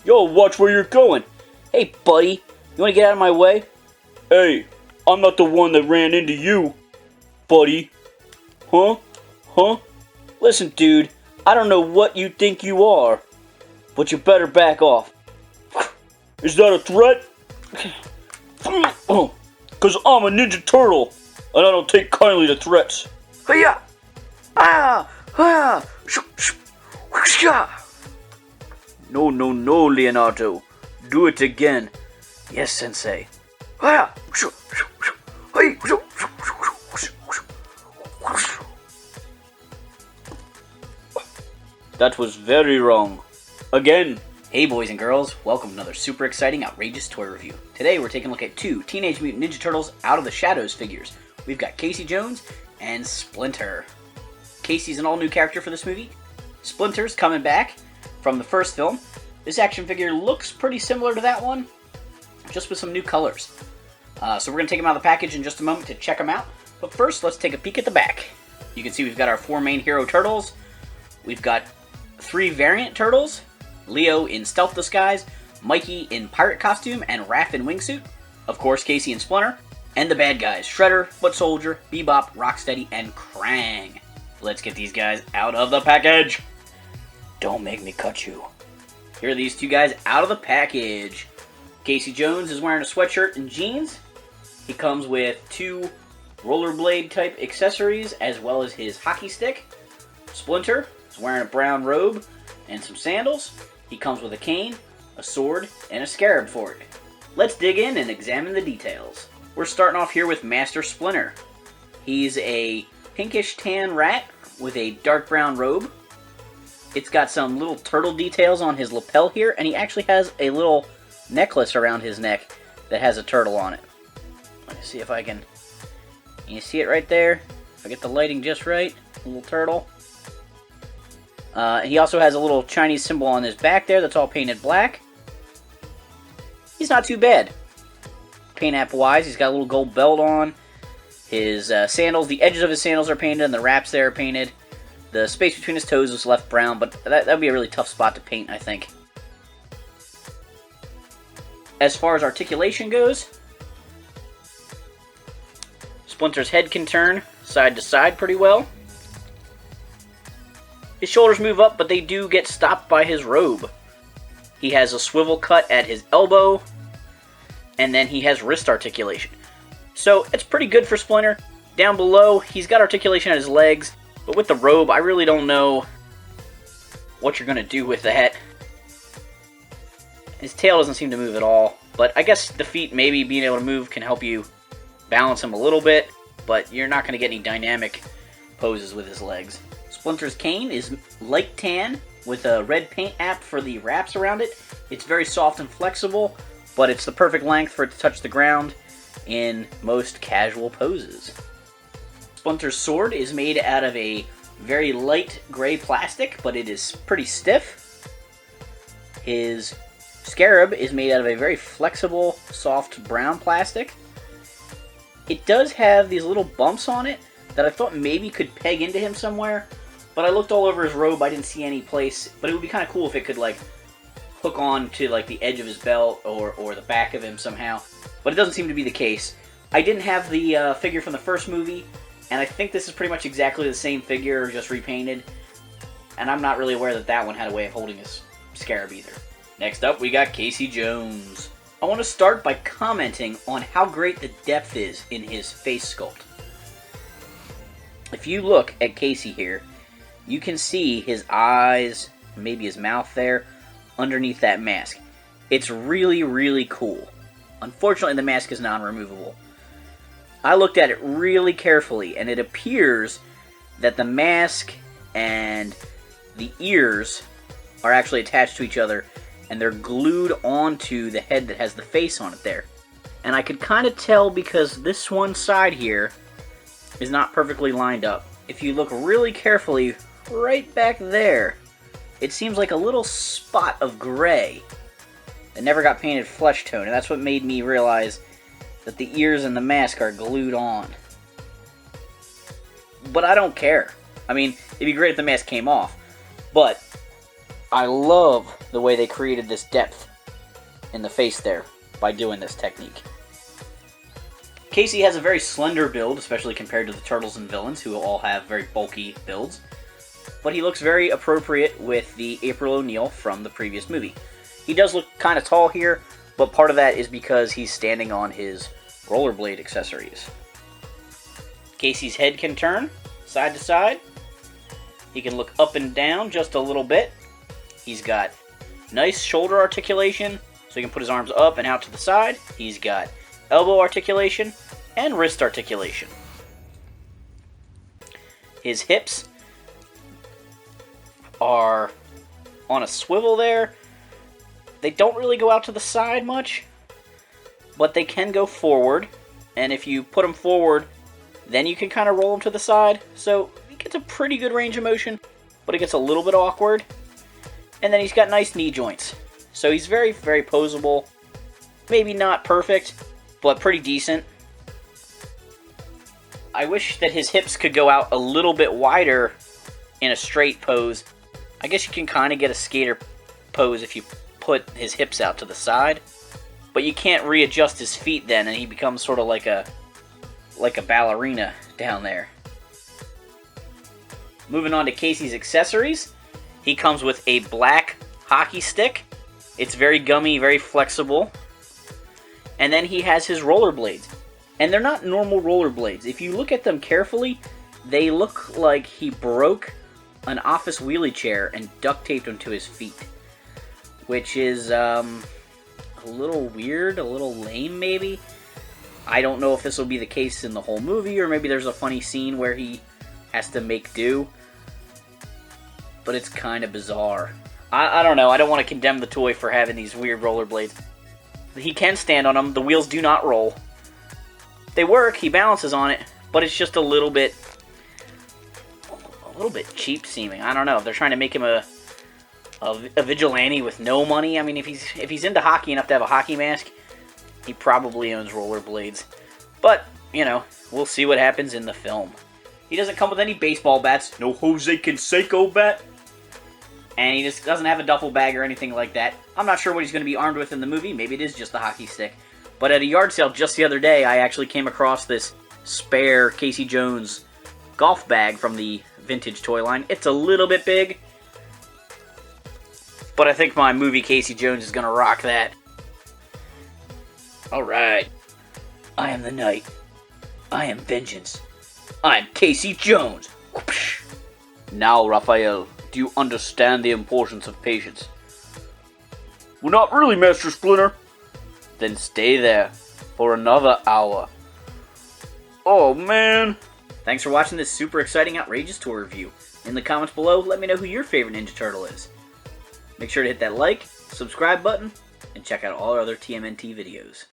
Yo, watch where you're going. Hey, buddy, you want to get out of my way? Hey, I'm not the one that ran into you, buddy. Huh? Listen, dude, I don't know what you think you are, but you better back off. Is that a threat? Cause I'm a Ninja Turtle, and I don't take kindly to threats. Hiya! No, Leonardo. Do it again. Yes, Sensei. That was very wrong. Again. Hey boys and girls, welcome to another super exciting, outrageous toy review. Today we're taking a look at two Teenage Mutant Ninja Turtles Out of the Shadows figures. We've got Casey Jones and Splinter. Casey's an all-new character for this movie. Splinter's coming back from the first film. This action figure looks pretty similar to that one, just with some new colors. So we're going to take them out of the package in just a moment to check them out. But first, let's take a peek at the back. You can see we've got our four main hero turtles. We've got three variant turtles. Leo in stealth disguise, Mikey in pirate costume, and Raph in wingsuit. Of course, Casey and Splinter. And the bad guys, Shredder, Foot Soldier, Bebop, Rocksteady, and Krang. Let's get these guys out of the package. Don't make me cut you. Here are these two guys out of the package. Casey Jones is wearing a sweatshirt and jeans. He comes with two rollerblade type accessories as well as his hockey stick. Splinter is wearing a brown robe and some sandals. He comes with a cane, a sword, and a scarab for it. Let's dig in and examine the details. We're starting off here with Master Splinter. He's a pinkish tan rat with a dark brown robe. It's got some little turtle details on his lapel here, and he actually has a little necklace around his neck that has a turtle on it. Let me see if I can... You see it right there? If I get the lighting just right, a little turtle. He also has a little Chinese symbol on his back there that's all painted black. He's not too bad. Paint app-wise, he's got a little gold belt on. His sandals, the edges of his sandals are painted and the wraps there are painted. The space between his toes is left brown, but that would be a really tough spot to paint, I think. As far as articulation goes, Splinter's head can turn side to side pretty well. His shoulders move up, but they do get stopped by his robe. He has a swivel cut at his elbow, and then he has wrist articulation. So it's pretty good for Splinter. Down below, he's got articulation at his legs, but with the robe, I really don't know what you're going to do with that. His tail doesn't seem to move at all, but I guess the feet, maybe being able to move, can help you balance him a little bit, but you're not going to get any dynamic poses with his legs. Splinter's cane is light tan with a red paint app for the wraps around it. It's very soft and flexible, but it's the perfect length for it to touch the ground in most casual poses. Splinter's sword is made out of a very light gray plastic, but it is pretty stiff. His scarab is made out of a very flexible, soft brown plastic. It does have these little bumps on it that I thought maybe could peg into him somewhere. But I looked all over his robe, I didn't see any place. But it would be kind of cool if it could, like, hook on to, like, the edge of his belt or the back of him somehow. But it doesn't seem to be the case. I didn't have the figure from the first movie, and I think this is pretty much exactly the same figure, just repainted. And I'm not really aware that that one had a way of holding his scarab either. Next up, we got Casey Jones. I want to start by commenting on how great the depth is in his face sculpt. If you look at Casey here, you can see his eyes, maybe his mouth there, underneath that mask. It's really, really cool. Unfortunately, the mask is non-removable. I looked at it really carefully, and it appears that the mask and the ears are actually attached to each other, and they're glued onto the head that has the face on it there. And I could kind of tell because this one side here is not perfectly lined up. If you look really carefully, right back there, it seems like a little spot of gray that never got painted flesh tone, and that's what made me realize that the ears and the mask are glued on. But I don't care. I mean, it'd be great if the mask came off, but I love the way they created this depth in the face there by doing this technique. Casey has a very slender build, especially compared to the Turtles and villains, who all have very bulky builds. But he looks very appropriate with the April O'Neil from the previous movie. He does look kind of tall here, but part of that is because he's standing on his rollerblade accessories. Casey's head can turn side to side. He can look up and down just a little bit. He's got nice shoulder articulation, so he can put his arms up and out to the side. He's got elbow articulation and wrist articulation. His hips are on a swivel there. They don't really go out to the side much, but they can go forward. And if you put them forward, then you can kind of roll them to the side. So he gets a pretty good range of motion, but it gets a little bit awkward. And then he's got nice knee joints. So he's very, very posable. Maybe not perfect, but pretty decent. I wish that his hips could go out a little bit wider in a straight pose. I guess you can kind of get a skater pose if you put his hips out to the side. But you can't readjust his feet then, and he becomes sort of like a ballerina down there. Moving on to Casey's accessories. He comes with a black hockey stick. It's very gummy, very flexible. And then he has his rollerblades. And they're not normal rollerblades. If you look at them carefully, they look like he broke an office wheelie chair and duct taped them to his feet. Which is a little weird, a little lame maybe. I don't know if this will be the case in the whole movie, or maybe there's a funny scene where he has to make do. But it's kind of bizarre. I don't know. I don't want to condemn the toy for having these weird rollerblades. He can stand on them. The wheels do not roll. They work. He balances on it, but it's just a little bit cheap seeming. I don't know. If they're trying to make him a vigilante with no money. I mean, if he's into hockey enough to have a hockey mask, he probably owns rollerblades. But, you know, we'll see what happens in the film. He doesn't come with any baseball bats. No Jose Canseco bat. And he just doesn't have a duffel bag or anything like that. I'm not sure what he's going to be armed with in the movie. Maybe it is just the hockey stick. But at a yard sale just the other day, I actually came across this spare Casey Jones golf bag from the vintage toy line. It's a little bit big, but I think my movie Casey Jones is going to rock that. Alright. I am the knight. I am vengeance. I'm Casey Jones. Now, Raphael, do you understand the importance of patience? Well, not really, Master Splinter. Then stay there for another hour. Oh, man. Thanks for watching this super exciting, outrageous toy review. In the comments below, let me know who your favorite Ninja Turtle is. Make sure to hit that like, subscribe button, and check out all our other TMNT videos.